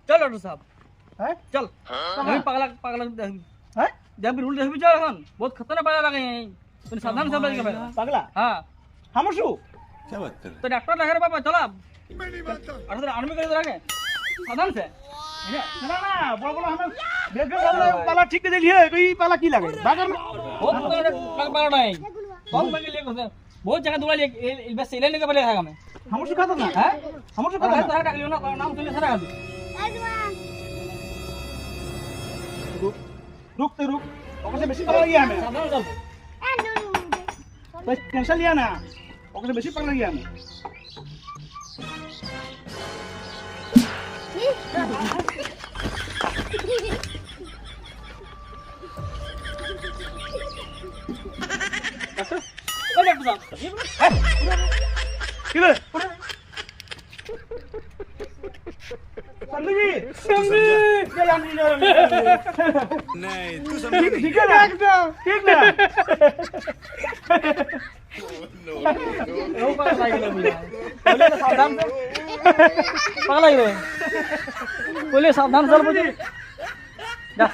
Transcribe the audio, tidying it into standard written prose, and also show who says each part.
Speaker 1: चल डॉक्टर साहब
Speaker 2: हैं
Speaker 1: चल नहीं पागल पागल
Speaker 2: हैं
Speaker 1: जब भी रूल देखबी चल এখন बहुत खतरनाक पागल लगे हैं तुम सावधान से बैठ के
Speaker 2: पागला
Speaker 1: हां
Speaker 2: हमसु
Speaker 3: क्या बात कर रहे
Speaker 1: तो डॉक्टर लगे रे बाबा चल अरे आर्मी कर रखे सावधान से
Speaker 2: ना ना बड़ बड़ हम बेगे वाला पाला ठीक के दिलिए तो ई पाला की लागे बागर में
Speaker 1: बहुत खतरनाक पागल नहीं बहुत मंगे लिए बहुत जगह दौड़ा लिए बस लेने के पहले था हमें
Speaker 2: हमसु खाता ना
Speaker 1: हैं
Speaker 2: हमसु
Speaker 1: अरे
Speaker 2: खाता
Speaker 1: तो डाक लियो ना नाम सुन ले सारा
Speaker 2: रुक ते रुक ओके से बेसी पाला गया हमें
Speaker 1: सावधान चल
Speaker 2: बस टेंशन लिया ना ओके से बेसी पाला गया हमें
Speaker 1: डॉक्टर साहब
Speaker 2: किधर संदीप चल हम
Speaker 3: नहीं तू समझ
Speaker 2: ठीक है ना ठीक ना
Speaker 1: वो पागल लगे मुझे पहले तो सावधान से पागल लगे पहले सावधान चल मुझे जा